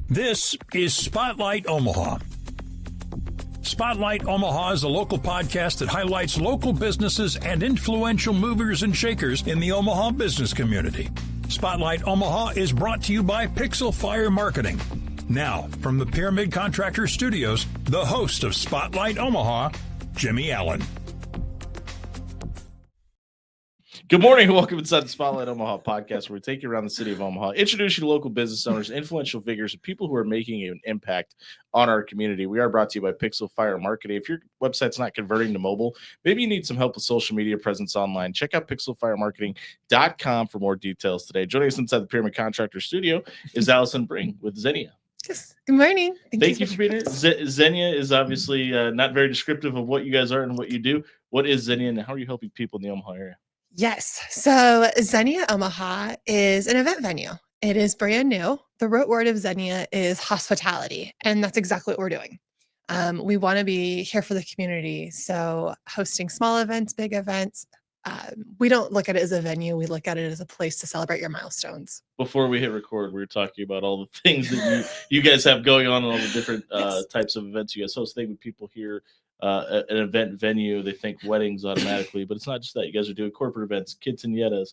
This is Spotlight Omaha. Spotlight Omaha is a local podcast that highlights local businesses and influential movers and shakers in the Omaha business community. Spotlight Omaha is brought to you by Pixel Fire Marketing. Now, from the Pyramid Contractor Studios, the host of Spotlight Omaha, Jimmy Allen. Good morning. Welcome inside the Spotlight Omaha podcast, where we take you around the city of Omaha, introduce you to local business owners, influential figures, and people who are making an impact on our community. We are brought to you by Pixel Fire Marketing. If your website's not converting to mobile, maybe you need some help with social media presence online, check out pixelfiremarketing.com for more details today. Joining us inside the Pyramid Contractor Studio is Allison Bring with Zenia. Yes. Good morning. Thank you for being here. Zenia is obviously not very descriptive of what you guys are and what you do. What is Zenia, and how are you helping people in the Omaha area? Yes. So Zenia Omaha is an event venue. It is brand new. The root word of Zenia is hospitality, and that's exactly what we're doing. We want to be here for the community. So hosting small events, big events. We don't look at it as a venue. We look at it as a place to celebrate your milestones. Before we hit record, we were talking about all the things that you guys have going on and all the different types of events you guys host. I think when people hear an event venue, they think weddings automatically, but it's not just that. You guys are doing corporate events, quinceañeras,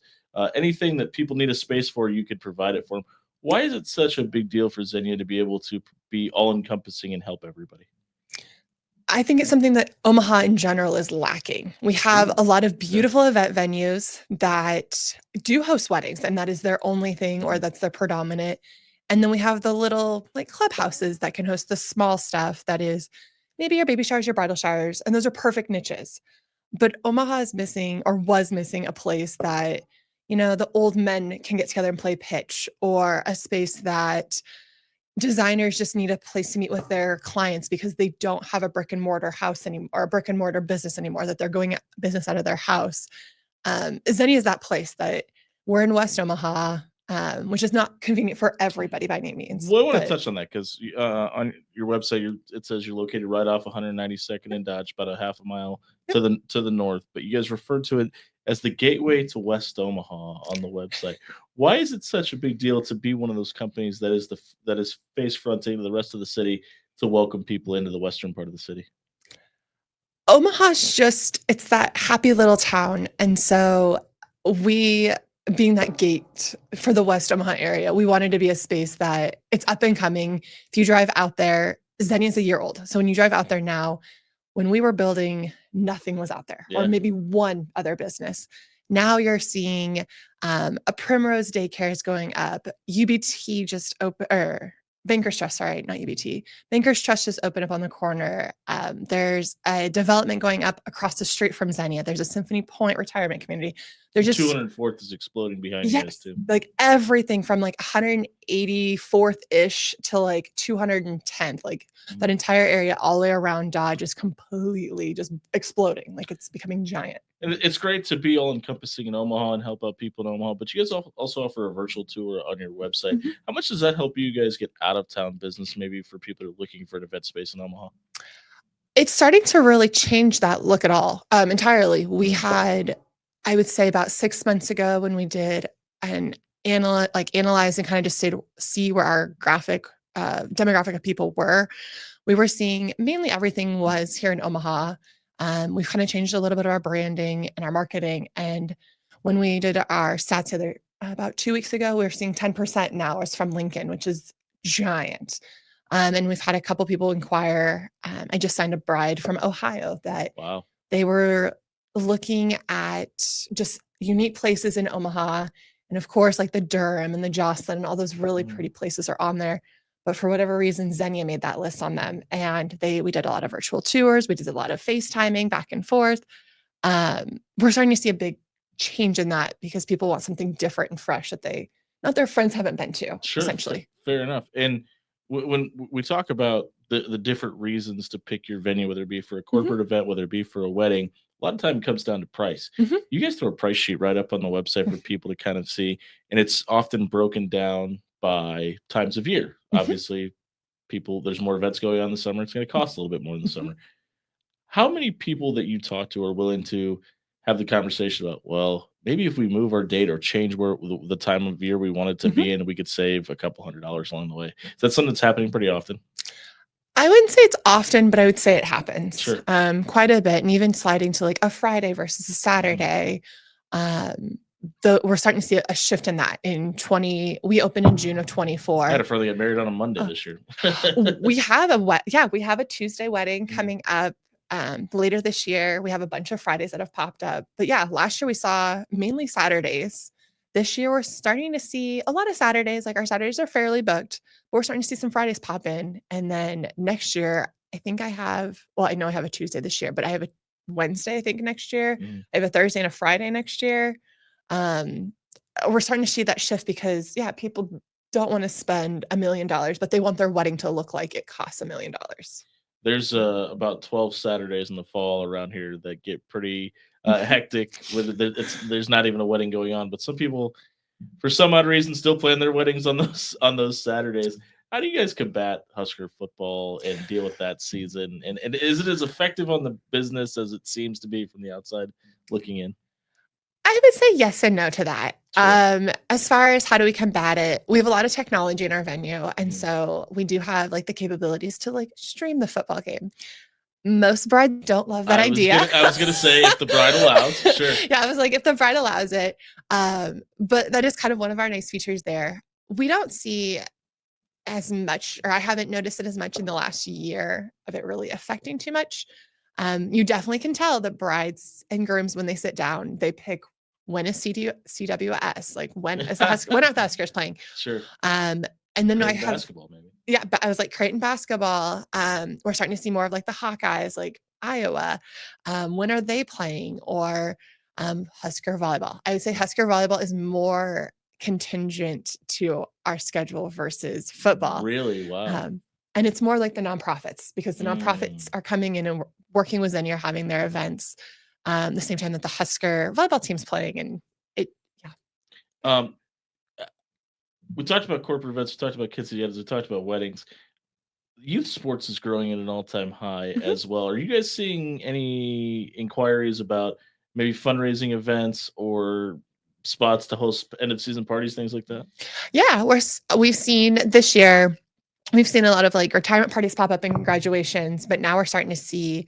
anything that people need a space for, you could provide it for them. Why is it such a big deal for Zenia to be able to be all-encompassing and help everybody? I think it's something that Omaha in general is lacking. We have a lot of beautiful event venues that do host weddings, and that is their only thing, or that's their predominant. And then we have the little like clubhouses that can host the small stuff that is maybe your baby showers, your bridal showers, and those are perfect niches. But Omaha is missing, or was missing, a place that, you know, the old men can get together and play pitch, or a space that designers just need a place to meet with their clients because they don't have a brick and mortar house anymore, or a brick and mortar business anymore, that they're going business out of their house. Zenia is that place. That we're in West Omaha, which is not convenient for everybody by any means. Well, I want to touch on that because on your website, it says you're located right off 192nd and Dodge, about a half a mile to the north. But you guys refer to it as the gateway to West Omaha on the website. Why is it such a big deal to be one of those companies that is face fronting to the rest of the city to welcome people into the western part of the city? Omaha's it's that happy little town, and so we, being that gate for the West Omaha area, we wanted to be a space that it's up and coming. If you drive out there, Zenia's a year old. So when you drive out there now, when we were building, nothing was out there, or maybe one other business. Now you're seeing a Primrose daycare is going up. UBT just opened, or Bankers Trust, sorry, not UBT. Bankers Trust just opened up on the corner. There's a development going up across the street from Zenia. There's a Symphony Point retirement community. There's just 204th is exploding behind you guys too. Like everything from like 184th-ish to like 210th, like that entire area all the way around Dodge is completely just exploding. Like it's becoming giant. And it's great to be all encompassing in Omaha and help out people in Omaha, but you guys also offer a virtual tour on your website. Mm-hmm. How much does that help you guys get out of town business, maybe for people who are looking for an event space in Omaha? It's starting to really change that look at all entirely. We had, I would say, about 6 months ago when we did an analyze and kind of just see where our demographic of people were. We were seeing mainly everything was here in Omaha. We've kind of changed a little bit of our branding and our marketing. And when we did our stats about 2 weeks ago, we were seeing 10% now is from Lincoln, which is giant. And we've had a couple people inquire. I just signed a bride from Ohio that they were looking at just unique places in Omaha. And of course, like the Durham and the Jocelyn and all those really pretty places are on there. But for whatever reason, Zenia made that list on them. And we did a lot of virtual tours. We did a lot of FaceTiming back and forth. We're starting to see a big change in that because people want something different and fresh that their friends haven't been to, essentially. Fair enough. And when we talk about the different reasons to pick your venue, whether it be for a corporate event, whether it be for a wedding, a lot of time it comes down to price. You guys throw a price sheet right up on the website for people to kind of see, and it's often broken down by times of year. Obviously, there's more events going on in the summer. It's going to cost a little bit more in the summer. How many people that you talk to are willing to have the conversation about, well, maybe if we move our date or change where the time of year we want it to Mhm. be in, we could save a couple $100 along the way. Is that something that's happening pretty often? I wouldn't say it's often, but I would say it happens Sure. quite a bit, and even sliding to like a Friday versus a Saturday. We're starting to see a shift in that. We opened in June of I had 24. a friend that got married on a Monday this year. We have a Tuesday wedding coming up later this year. We have a bunch of Fridays that have popped up. But yeah, last year we saw mainly Saturdays. This year we're starting to see a lot of Saturdays. Like our Saturdays are fairly booked, but we're starting to see some Fridays pop in. And then next year, I know I have a Tuesday this year, but I have a Wednesday, I think, next year. Mhm. I have a Thursday and a Friday next year. Um, we're starting to see that shift because people don't want to spend $1 million, but they want their wedding to look like it costs $1 million. There's about 12 Saturdays in the fall around here that get pretty hectic. There's not even a wedding going on, but some people, for some odd reason, still plan their weddings on those Saturdays. How do you guys combat Husker football and deal with that season? And is it as effective on the business as it seems to be from the outside looking in? I would say yes and no to that. Sure. As far as how do we combat it, we have a lot of technology in our venue, and Mhm. so we do have like the capabilities to like stream the football game. Most brides don't love that idea. I was gonna say if the bride allows, sure. Yeah, I was like, if the bride allows it. But that is kind of one of our nice features there. We don't see as much, or I haven't noticed it as much in the last year of it really affecting too much. You definitely can tell that brides and grooms, when they sit down, they pick when is CWS, like when are the Huskers playing? Sure. Um, and then I Great have, basketball, maybe. yeah, but I was like Creighton basketball. We're starting to see more of like the Hawkeyes, like Iowa. When are they playing? Or Husker volleyball. I would say Husker volleyball is more contingent to our schedule versus football. Really? Wow. And it's more like the nonprofits, because the nonprofits Mm. are coming in and working with Zenia, having their events the same time that the Husker volleyball team's playing. And it, yeah. Um, we talked about corporate events, we talked about quinceañeras, we talked about weddings. Youth sports is growing at an all-time high Mhm. as well. Are you guys seeing any inquiries about maybe fundraising events or spots to host end of season parties, things like that? Yeah, we've seen this year, we've seen a lot of like retirement parties pop up and graduations, but now we're starting to see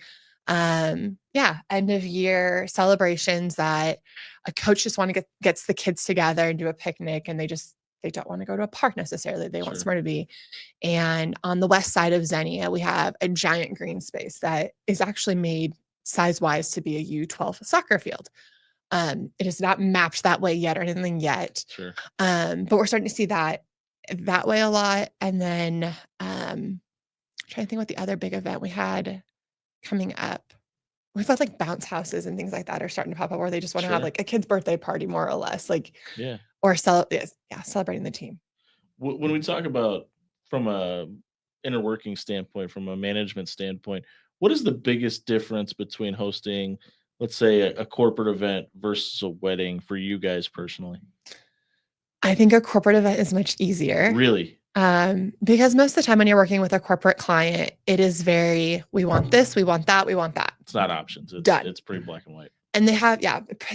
end of year celebrations that a coach just want to gets the kids together and do a picnic, and they don't want to go to a park necessarily. They want Sure. somewhere to be. And on the west side of Zenia, we have a giant green space that is actually made size wise to be a U12 soccer field. It is not mapped that way yet or anything yet. Sure. But we're starting to see that way a lot. And then trying to think what the other big event we had coming up. We've had like bounce houses and things like that are starting to pop up, where they just want to have Sure. like a kid's birthday party, more or less, like, Yeah. or celebrating the team. When we talk about from a inner working standpoint, from a management standpoint, what is the biggest difference between hosting, let's say, a corporate event versus a wedding for you guys personally? I think a corporate event is much easier. Really? Because most of the time when you're working with a corporate client, it is we want this, we want that, we want that. It's not options. Done. It's pretty black and white. And they have,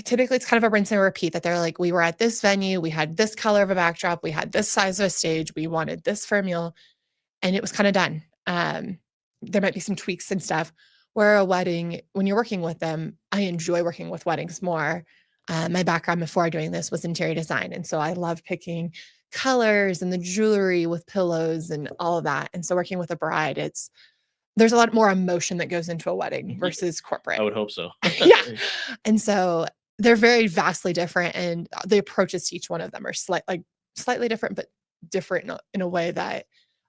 typically it's kind of a rinse and repeat, that they're like, we were at this venue, we had this color of a backdrop, we had this size of a stage, we wanted this for a meal, and it was kind of done. There might be some tweaks and stuff. Where a wedding, when you're working with them, I enjoy working with weddings more. My background before doing this was interior design, and so I love picking colors and the jewelry with pillows and all of that. And so working with a bride, there's a lot more emotion that goes into a wedding versus corporate. I would hope so. Yeah. And so they're very vastly different, and the approaches to each one of them are slightly different, but different in a way that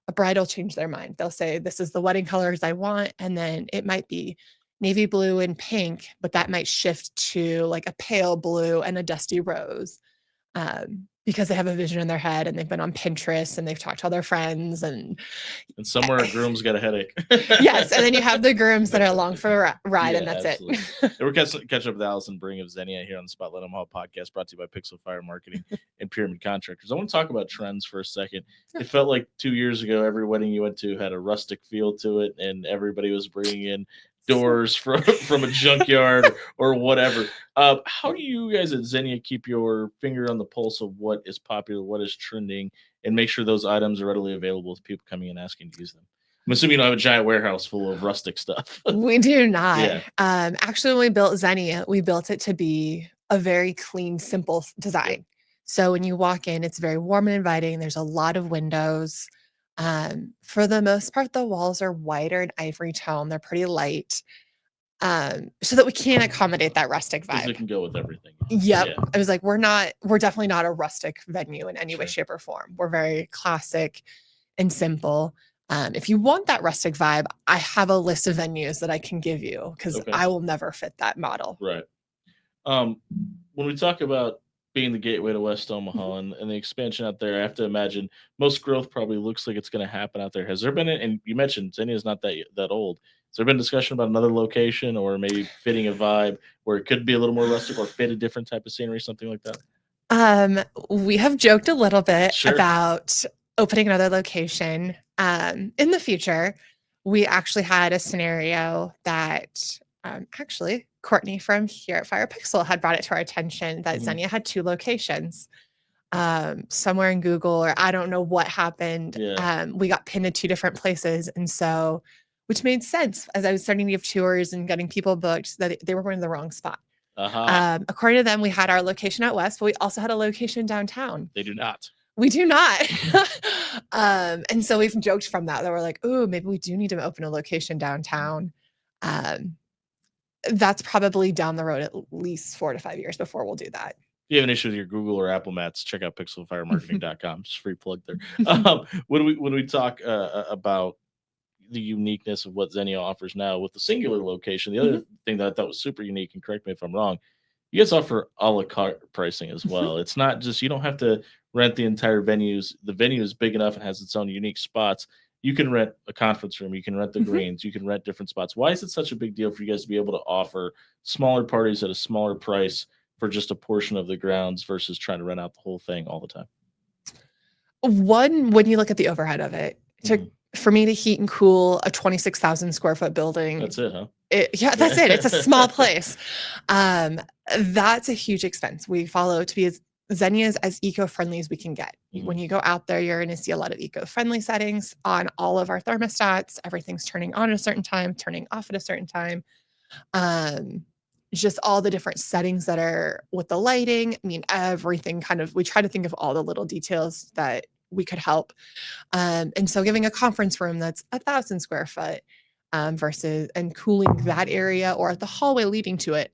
a bride will change their mind. They'll say, this is the wedding colors I want. And then it might be navy blue and pink, but that might shift to like a pale blue and a dusty rose. Because they have a vision in their head, and they've been on Pinterest, and they've talked to all their friends, and somewhere a groom's got a headache. yes, and then you have the grooms that are along for a ride, and that's absolutely. it. We're catching up with Allison Bring of Zenia here on the Spotlight Omaha podcast, brought to you by Pixel Fire Marketing and Pyramid Contractors. I want to talk about trends for a second. It felt like 2 years ago, every wedding you went to had a rustic feel to it, and everybody was bringing in doors from a junkyard or whatever. How do you guys at Zenia keep your finger on the pulse of what is popular, what is trending, and make sure those items are readily available to people coming and asking to use them? I'm assuming you don't have a giant warehouse full of rustic stuff. We do not. Yeah. Actually, when we built Zenia, we built it to be a very clean, simple design. So when you walk in, it's very warm and inviting. There's a lot of windows. For the most part, the walls are white or an ivory tone. They're pretty light, so that we can accommodate that rustic Because it vibe. can go with everything. Yep. Yeah. I was like, we're definitely not a rustic venue in any way, shape, or form. We're very classic and simple. If you want that rustic vibe, I have a list of venues that I can give you because Okay. I will never fit that model. Right. When we talk about being the gateway to West Omaha and the expansion out there, I have to imagine most growth probably looks like it's going to happen out there. Has there been, and you mentioned Zenia is not that old. Has there been discussion about another location or maybe fitting a vibe where it could be a little more rustic or fit a different type of scenery, something like that? We have joked a little bit Sure. about opening another location. In the future, we actually had a scenario that actually Courtney from here at Fire Pixel had brought it to our attention that Zenia had 2 locations. Somewhere in Google, or I don't know what happened. Yeah. We got pinned to 2 different places. And so, which made sense as I was starting to give tours and getting people booked that they were going to the wrong spot. According to them, we had our location out west, but we also had a location downtown. They do not. We do not. And so we've joked from that we're like, ooh, maybe we do need to open a location downtown. That's probably down the road at least 4 to 5 years before we'll do that. If you have an issue with your Google or Apple Maps, check out pixelfiremarketing.com. Just free plug there. When we talk about the uniqueness of what Zenia offers now with the singular location, the other thing that I thought was super unique, and correct me if I'm wrong, you guys offer a la carte pricing as well. It's not just, you don't have to rent the entire venues. The venue is big enough and has its own unique spots. You can rent a conference room. You can rent the greens. You can rent different spots. Why is it such a big deal for you guys to be able to offer smaller parties at a smaller price for just a portion of the grounds versus trying to rent out the whole thing all the time? One, when you look at the overhead of it, for me to heat and cool a 26,000 square foot building. That's it, huh? That's it. It's a small place. That's a huge expense. We follow to be Zenia as eco-friendly as we can get. When you go out there, you're going to see a lot of eco-friendly settings on all of our thermostats. Everything's turning on at a certain time, turning off at a certain time. Just all the different settings that are with the lighting. I mean, everything we try to think of all the little details that we could help. And so giving a conference room that's 1,000 square foot versus and cooling that area or the hallway leading to it,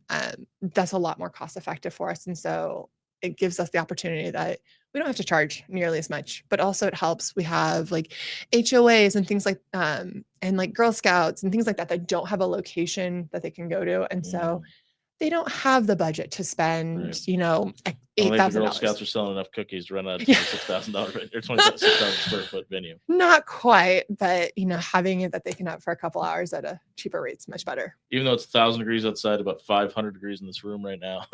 that's a lot more cost effective for us. And so it gives us the opportunity that we don't have to charge nearly as much, but also it helps. We have like HOAs and things like, and like Girl Scouts and things like that don't have a location that they can go to. And so they don't have the budget to spend, $8,000. The Girl Scouts are selling enough cookies to rent out a $26,000 or 26,000 square foot venue. Not quite, but having it that they can have for a couple hours at a cheaper rate is much better. Even though it's 1,000 degrees outside, about 500 degrees in this room right now.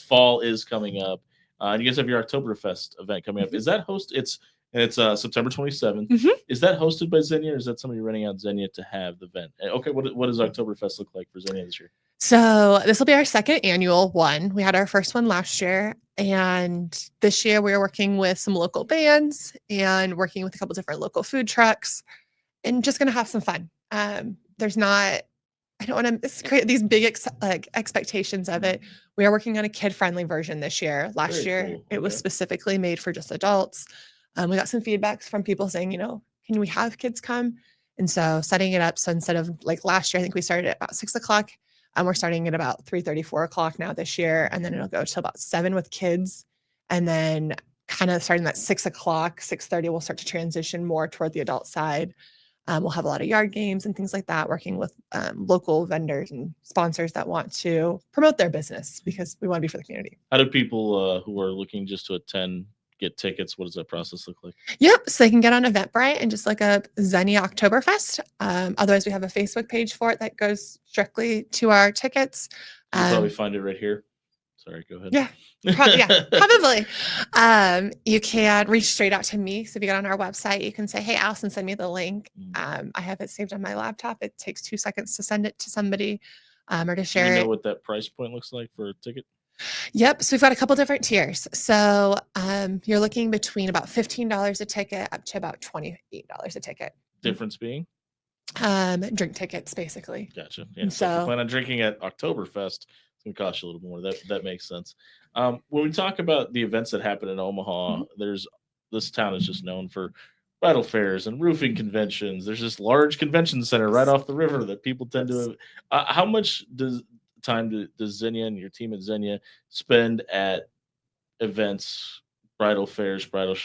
Fall is coming up. And you guys have your Oktoberfest event coming up. Is that It's September 27th. Is that hosted by Zenia, or is that somebody renting out Zenia to have the event? Okay, what does Oktoberfest look like for Zenia this year? So this will be our second annual one. We had our first one last year, and this year we are working with some local bands and working with a couple different local food trucks, and just going to have some fun. I don't want to create these big expectations of it. We are working on a kid-friendly version this year. Last year, it was specifically made for just adults. We got some feedbacks from people saying, can we have kids come? And so setting it up. So instead of like last year, I think we started at about 6:00. We're starting at about 3:30, 4:00 now this year. And then it'll go till about 7 with kids. And then kind of starting at 6:00, 6:30, we'll start to transition more toward the adult side. We'll have a lot of yard games and things like that, working with local vendors and sponsors that want to promote their business because we want to be for the community. How do people who are looking just to attend get tickets? What does that process look like? Yep. So they can get on Eventbrite and just look up Zenia Oktoberfest. Otherwise, we have a Facebook page for it that goes strictly to our tickets. You can probably find it right here. Sorry, go ahead. Yeah. Probably. You can reach straight out to me. So if you go on our website, you can say, hey, Allison, send me the link. I have it saved on my laptop. It takes 2 seconds to send it to somebody or to share Do you know it. what that price point looks like for a ticket? Yep. So we've got a couple different tiers. So you're looking between about $15 a ticket up to about $28 a ticket. Difference being? Drink tickets, basically. Gotcha. Yeah. So if you plan on drinking at Oktoberfest, it's going to cost you a little more. That makes sense. When we talk about the events that happen in Omaha, this town is just known for bridal fairs and roofing conventions. There's this large convention center right off the river that people tend to. How much time does Zenia and your team at Zenia spend at events, bridal fairs, bridal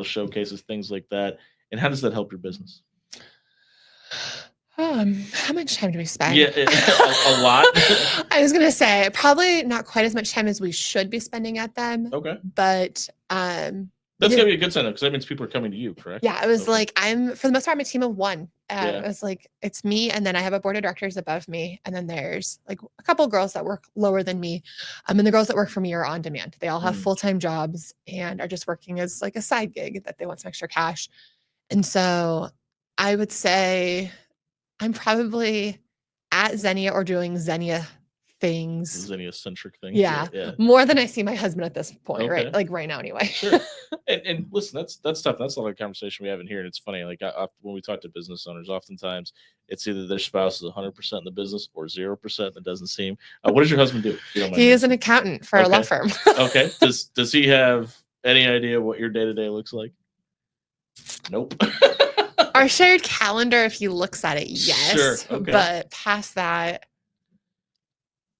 showcases, things like that? And how does that help your business? How much time do we spend? Yeah, a lot. I was gonna say probably not quite as much time as we should be spending at them. Okay, but that's gonna be a good sign because that means people are coming to you, correct? Yeah, it was like for the most part I'm a team of one. Yeah. It was like it's me, and then I have a board of directors above me, and then there's like a couple of girls that work lower than me. And the girls that work for me are on demand. They all have full-time jobs and are just working as like a side gig that they want some extra cash. And so I would say I'm probably at Zenia or doing Zenia things. Zenia-centric things. Yeah. More than I see my husband at this point, right? Like right now anyway. Sure. And listen, that's tough. That's a lot of conversation we have in here. And it's funny, like when we talk to business owners, oftentimes it's either their spouse is 100% in the business or 0%. That doesn't seem. What does your husband do? He is an accountant for a law firm. Okay. Does he have any idea what your day-to-day looks like? Nope. Our shared calendar, if he looks at it, yes. Sure. Okay. But past that,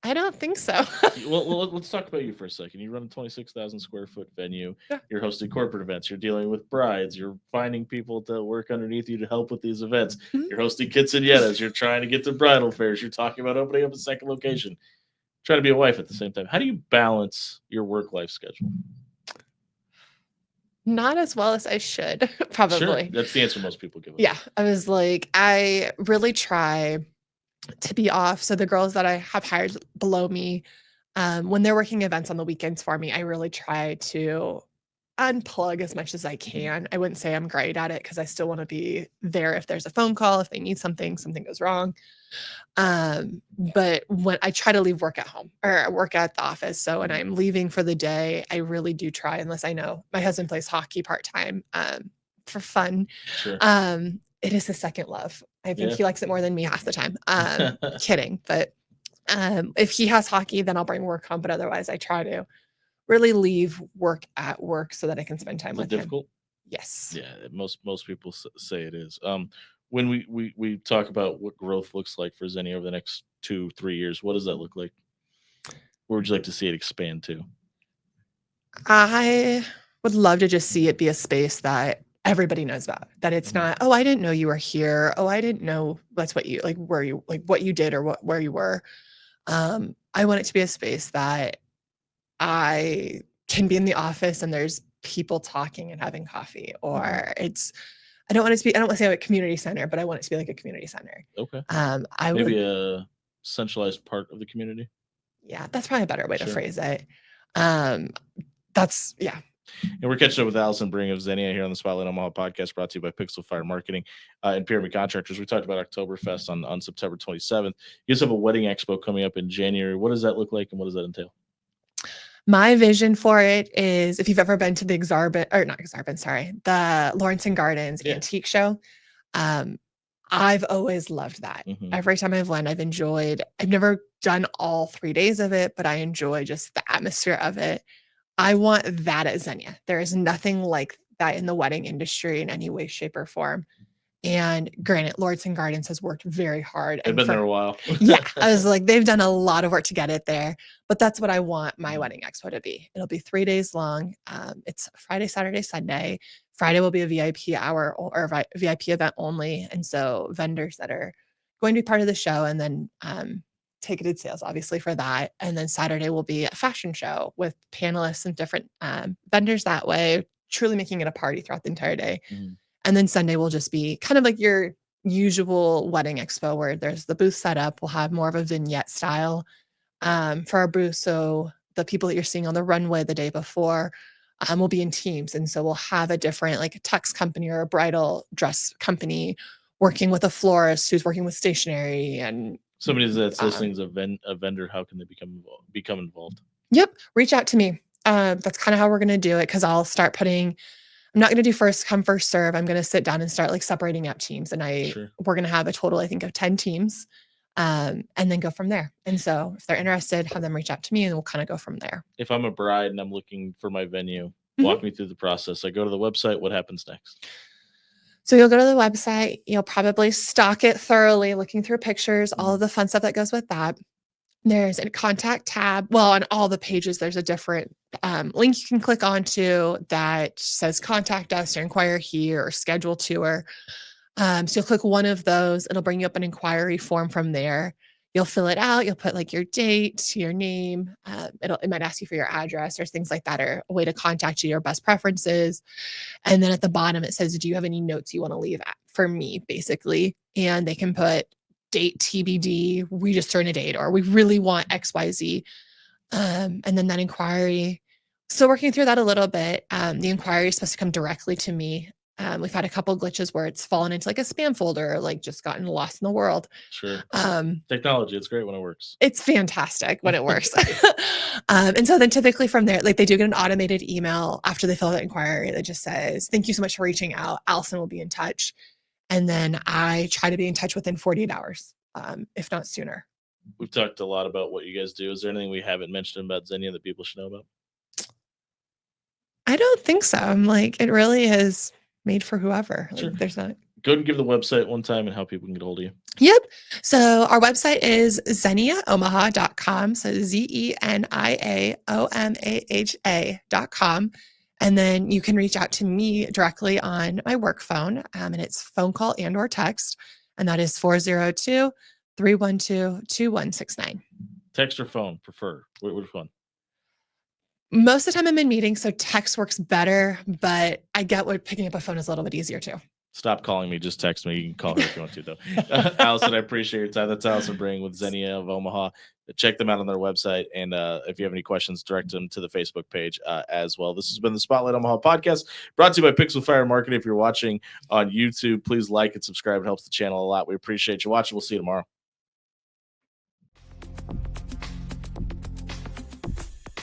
I don't think so. Well, let's talk about you for a second. You run a 26,000 square foot venue. Yeah. You're hosting corporate events. You're dealing with brides. You're finding people to work underneath you to help with these events. You're hosting quinceañeras. You're trying to get to bridal fairs. You're talking about opening up a second location. Trying to be a wife at the same time. How do you balance your work-life schedule? Not as well as I should, probably. Sure. That's the answer most people give us. Yeah. I was like, I really try to be off. So the girls that I have hired below me, when they're working events on the weekends for me, I really try to unplug as much as I can. I wouldn't say I'm great at it because I still want to be there if there's a phone call, if they need something goes wrong. But when I try to leave work at home or work at the office. So when I'm leaving for the day, I really do try, unless I know my husband plays hockey part-time, for fun. Sure. It is his second love. I think he likes it more than me half the time. Kidding. But if he has hockey, then I'll bring work home. But otherwise I try to really leave work at work so that I can spend time with him. Difficult? Yes. Yeah. Most people say it is. When we talk about what growth looks like for Zenia over the next 2-3 years, what does that look like? Where would you like to see it expand to? I would love to just see it be a space that everybody knows about, that it's not, oh, I didn't know you were here. Oh, I didn't know that's what you like, where you like what you did or where you were. I want it to be a space that I can be in the office and there's people talking and having coffee, or I don't want to say a community center, but I want it to be like a community center. Okay. Maybe a centralized part of the community. Yeah, that's probably a better way to phrase it. Yeah. And we're catching up with Allison Bring of Zenia here on the Spotlight Omaha podcast, brought to you by Pixel Fire Marketing and Pyramid Contractors. We talked about Oktoberfest on September 27th. You guys have a wedding expo coming up in January. What does that look like and what does that entail? My vision for it is, if you've ever been to the the Lawrence Gardens antique show, I've always loved that. Every time I've went, I've never done all 3 days of it, but I enjoy just the atmosphere of it. I want that at Zenia. There is nothing like that in the wedding industry in any way, shape, or form. And granted, Lawrence Gardens has worked very hard. They've been there a while. Yeah. I was like, they've done a lot of work to get it there, but that's what I want my wedding expo to be. It'll be 3 days long. It's Friday, Saturday, Sunday. Friday will be a VIP hour or VIP event only. And so vendors that are going to be part of the show, and then ticketed sales, obviously, for that. And then Saturday will be a fashion show with panelists and different vendors that way, truly making it a party throughout the entire day. And then Sunday will just be kind of like your usual wedding expo, where there's the booth set up. We'll have more of a vignette style for our booth. So the people that you're seeing on the runway the day before will be in teams. And so we'll have a different, like a tux company or a bridal dress company working with a florist who's working with stationery. And somebody that's listening is a vendor. How can they become involved? Yep. Reach out to me. That's kind of how we're going to do it. Cause I'll start I'm not going to do first come, first serve. I'm going to sit down and start like separating out teams. And we're going to have a total, I think, of 10 teams. And then go from there. And so if they're interested, have them reach out to me and we'll kind of go from there. If I'm a bride and I'm looking for my venue, walk me through the process. I go to the website. What happens next? So you'll go to the website. You'll probably stalk it thoroughly, looking through pictures, all of the fun stuff that goes with that. There's a contact tab. Well, on all the pages, there's a different link you can click onto that says contact us or inquire here or schedule tour. So you'll click one of those. It'll bring you up an inquiry form from there. You'll fill it out. You'll put like your date, your name. It might ask you for your address or things like that, or a way to contact you, your best preferences. And then at the bottom, it says, do you have any notes you want to leave for me, basically? And they can put date TBD. We just turn a date, or we really want XYZ. And then that inquiry. So working through that a little bit, the inquiry is supposed to come directly to me. We've had a couple of glitches where it's fallen into like a spam folder, or like just gotten lost in the world. Sure. Technology, it's great when it works. It's fantastic when it works. And so then typically from there, like they do get an automated email after they fill out the inquiry that just says, thank you so much for reaching out. Allison will be in touch. And then I try to be in touch within 48 hours, if not sooner. We've talked a lot about what you guys do. Is there anything we haven't mentioned about Zenia that people should know about? I don't think so. I'm like, it really is made for whoever. Sure. Like, there's not. Go ahead and give the website one time and how people can get hold of you. Yep. So our website is zeniaomaha.com. So ZENIAOMAHA.com. And then you can reach out to me directly on my work phone. And it's phone call and or text. And that is 402-312-2169. Text or phone, prefer? Which one? Most of the time I'm in meetings, so text works better, but I get what picking up a phone is a little bit easier too. Stop calling me. Just text me. You can call her if you want to, though. Allison, I appreciate your time. That's Allison Bring with Zenia of Omaha. Check them out on their website. And if you have any questions, direct them to the Facebook page as well. This has been the Spotlight Omaha podcast, brought to you by Pixel Fire Marketing. If you're watching on YouTube, please like and subscribe. It helps the channel a lot. We appreciate you watching. We'll see you tomorrow.